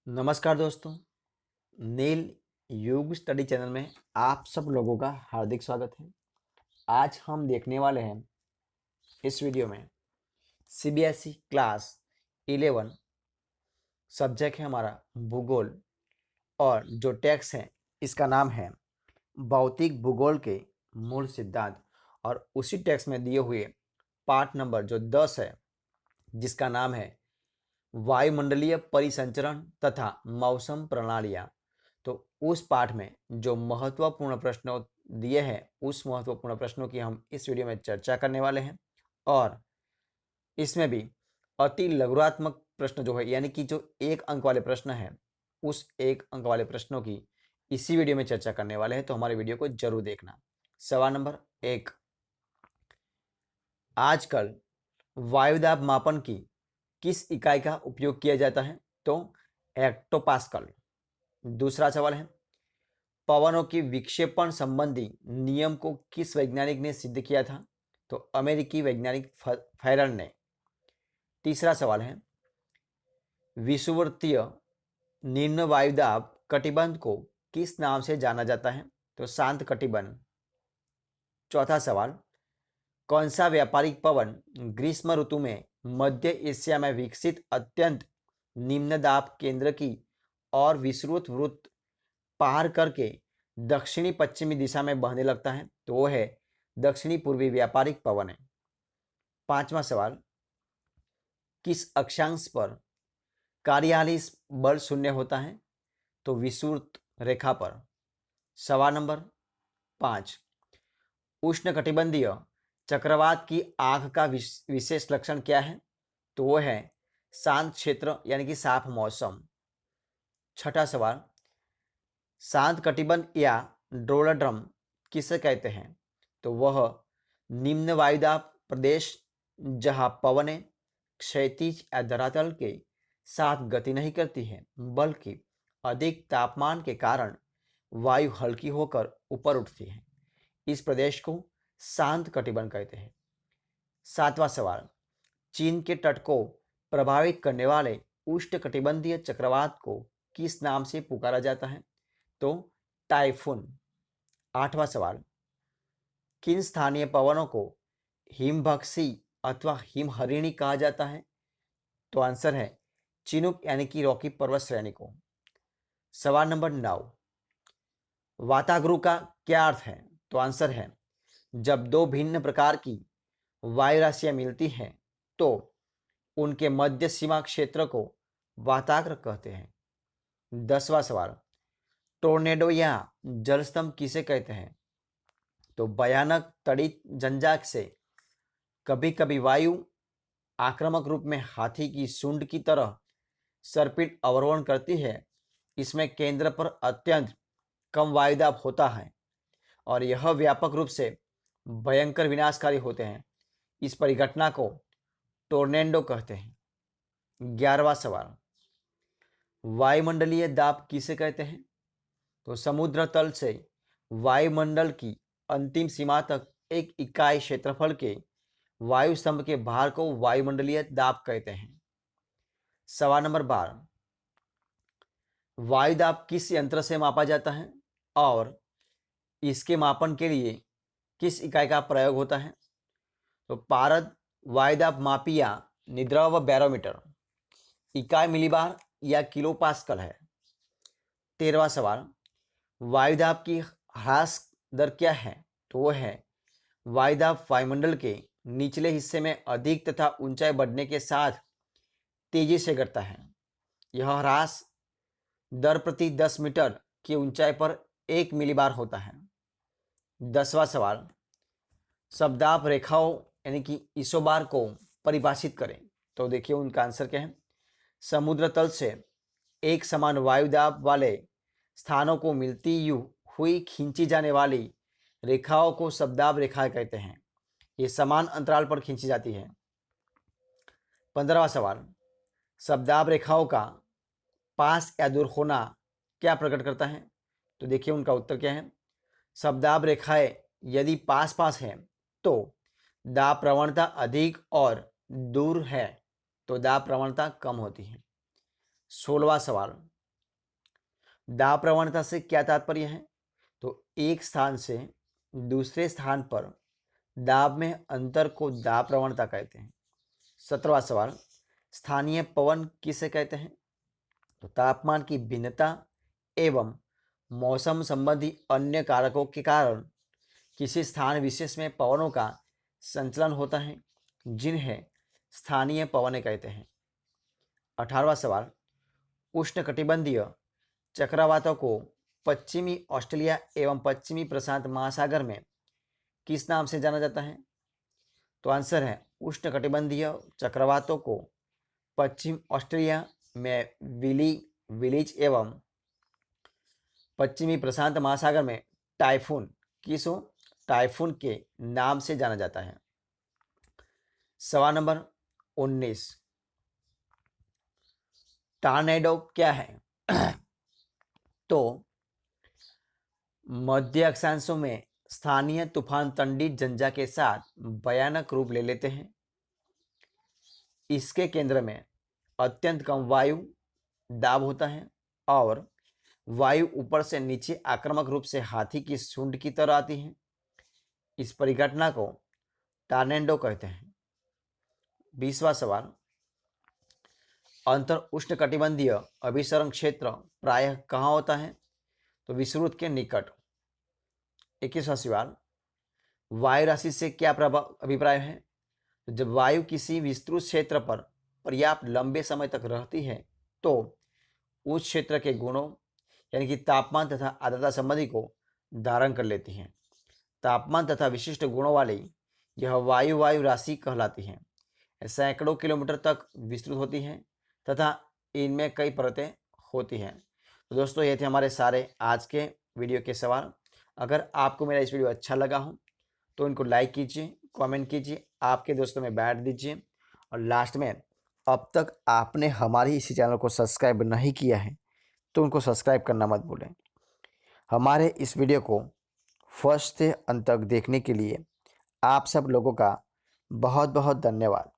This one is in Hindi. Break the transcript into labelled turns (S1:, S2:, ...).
S1: नमस्कार दोस्तों, नील युग स्टडी चैनल में आप सब लोगों का हार्दिक स्वागत है। आज हम देखने वाले हैं इस वीडियो में सीबीएसई क्लास 11 सब्जेक्ट है हमारा भूगोल, और जो टेक्स्ट है इसका नाम है भौतिक भूगोल के मूल सिद्धांत। और उसी टेक्स्ट में दिए हुए पार्ट नंबर जो 10 है, जिसका नाम है वायुमंडलीय परिसंचरण तथा मौसम प्रणालियाँ। तो उस पाठ में जो महत्वपूर्ण प्रश्नों दिए हैं, उस महत्वपूर्ण प्रश्नों की हम इस वीडियो में चर्चा करने वाले हैं। और इसमें भी अति लघुरात्मक प्रश्न जो है, यानी कि जो 1 अंक वाले प्रश्न हैं, उस 1 अंक वाले प्रश्नों की इसी वीडियो में चर्चा करने वाले हैं, तो हमारे वीडियो को जरूर देखना। सवाल नंबर 1, आजकल वायुदाब मापन की किस इकाई का उपयोग किया जाता है? तो हेक्टोपास्कल। दूसरा सवाल है, पवनों की विक्षेपण संबंधी नियम को किस वैज्ञानिक ने सिद्ध किया था? तो अमेरिकी वैज्ञानिक फैरल ने। तीसरा सवाल है, विषुवतीय निम्न वायुदाब कटिबंध को किस नाम से जाना जाता है? तो शांत कटिबंध। चौथा सवाल, कौन सा व्यापारिक पवन ग्रीष्म ऋतु में मध्य एशिया में विकसित अत्यंत निम्न दाब केंद्र की और विस्तृत वृत्त पार करके दक्षिणी पश्चिमी दिशा में बहने लगता है? तो वो है दक्षिणी पूर्वी व्यापारिक पवन है। पांचवा सवाल, किस अक्षांश पर कार्यालय बल शून्य होता है? तो विषुवत रेखा पर। सवाल नंबर 5, उष्णकटिबंधीय चक्रवात की आंख का विशेष लक्षण क्या है? तो वो है शांत क्षेत्र, यानी कि साफ मौसम। छठा सवाल, शांत कटिबंध या डोलड्रम किसे कहते हैं? तो वह निम्न वायुदाब प्रदेश जहां पवनें क्षैतिज या धरातल के साथ गति नहीं करती है, बल्कि अधिक तापमान के कारण वायु हल्की होकर ऊपर उठती है, इस प्रदेश को शांत कटिबंध कहते हैं। सातवां सवाल, चीन के तट को प्रभावित करने वाले उष्णकटिबंधीय चक्रवात को किस नाम से पुकारा जाता है? तो टाइफून। आठवां सवाल, किन स्थानीय पवनों को हिमभक्षी अथवा हिमहरिणी कहा जाता है? तो आंसर है चिनूक, यानी कि रॉकी पर्वत श्रेणी को। सवाल नंबर 9, वातागृह का क्या अर्थ है? तो आंसर है जब दो भिन्न प्रकार की वायु राशियां मिलती हैं तो उनके मध्य सीमा क्षेत्र को वाताग्र कहते हैं। 10वां सवाल, टोर्नेडो या जलस्तंभ किसे कहते हैं? तो भयानक तड़ित जंजाक से कभी कभी वायु आक्रामक रूप में हाथी की सूंड की तरह सर्पिल अवरोहण करती है। इसमें केंद्र पर अत्यंत कम वायुदाब होता है और यह व्यापक रूप से भयंकर विनाशकारी होते हैं। इस परिघटना को टोर्नेडो कहते हैं। 11वां सवाल, वायुमंडलीय दाब किसे कहते हैं? तो समुद्र तल से वायुमंडल की अंतिम सीमा तक एक इकाई क्षेत्रफल के वायु स्तंभ के भार को वायुमंडलीय दाब कहते हैं। सवाल नंबर 12, वायुदाब किस यंत्र से मापा जाता है और इसके मापन के लिए किस इकाई का प्रयोग होता है? तो पारद वायुदाब मापी या निद्रव बैरोमीटर। इकाई मिलीबार या किलो पास्कल है। 13वां सवाल, वायुदाब की ह्रास दर क्या है? तो वो है वायुदाब वायुमंडल के निचले हिस्से में अधिक तथा ऊंचाई बढ़ने के साथ तेजी से घटता है। यह ह्रास दर प्रति 10 मीटर की ऊंचाई पर 1 मिलीबार होता है। 10वां सवाल, शब्दाब रेखाओं यानी कि इसोबार को परिभाषित करें। तो देखिए उनका आंसर क्या है, समुद्र तल से एक समान वायुदाब वाले स्थानों को मिलती हुई खींची जाने वाली रेखाओं को शब्दाब रेखाएं कहते हैं। ये समान अंतराल पर खींची जाती है। 15वां सवाल, शब्दाब रेखाओं का पास या दूर होना क्या प्रकट करता है? तो देखिए उनका उत्तर क्या है, शब्दाब रेखाएं यदि पास पास हैं तो दाब प्रवणता अधिक और दूर है तो दाब प्रवणता कम होती है। 16वां सवाल, दाब प्रवणता से क्या तात्पर्य है? तो एक स्थान से दूसरे स्थान पर दाब में अंतर को दाब प्रवणता कहते हैं। 17वां सवाल, स्थानीय पवन किसे कहते हैं? तो तापमान की भिन्नता एवं मौसम संबंधी अन्य कारकों के कारण किसी स्थान विशेष में पवनों का संचलन होता है, जिन्हें स्थानीय पवनें कहते हैं। 18वां सवाल, उष्णकटिबंधीय चक्रवातों को पश्चिमी ऑस्ट्रेलिया एवं पश्चिमी प्रशांत महासागर में किस नाम से जाना जाता है? तो आंसर है उष्णकटिबंधीय चक्रवातों को पश्चिम ऑस्ट्रेलिया में विलीज एवं पश्चिमी प्रशांत महासागर में टाइफून के नाम से जाना जाता है। सवाल नंबर 19, टॉर्नेडो क्या है? तो मध्य अक्षांशों में स्थानीय तूफान ठंडी झंझा के साथ भयानक रूप ले लेते हैं। इसके केंद्र में अत्यंत कम वायु दाब होता है और वायु ऊपर से नीचे आक्रामक रूप से हाथी की सूंड की तरह आती है। इस परिघटना को टॉर्नेडो कहते हैं। 20वां सवाल, अंतर उष्णकटिबंधीय अभिसरण क्षेत्र प्रायः कहाँ होता है? तो विषुववृत्त के निकट। 21वां सवाल, वायु राशि से क्या अभिप्राय है? तो जब वायु किसी विस्तृत क्षेत्र पर पर्याप्त लंबे समय तक रहती है तो उस क्षेत्र के गुणों यानी कि तापमान तथा आर्द्रता संबंधी को धारण कर लेती हैं। तापमान तथा विशिष्ट गुणों वाली यह वायु राशि कहलाती है। सैकड़ों किलोमीटर तक विस्तृत होती हैं तथा इनमें कई परतें होती हैं। तो दोस्तों, ये थे हमारे सारे आज के वीडियो के सवाल। अगर आपको मेरा इस वीडियो अच्छा लगा हो तो इनको लाइक कीजिए, कमेंट कीजिए, आपके दोस्तों में बांट दीजिए और लास्ट में अब तक आपने हमारे इसी चैनल को सब्सक्राइब नहीं किया है तो उनको सब्सक्राइब करना मत भूलें। हमारे इस वीडियो को फर्स्ट से अंत तक देखने के लिए आप सब लोगों का बहुत बहुत धन्यवाद।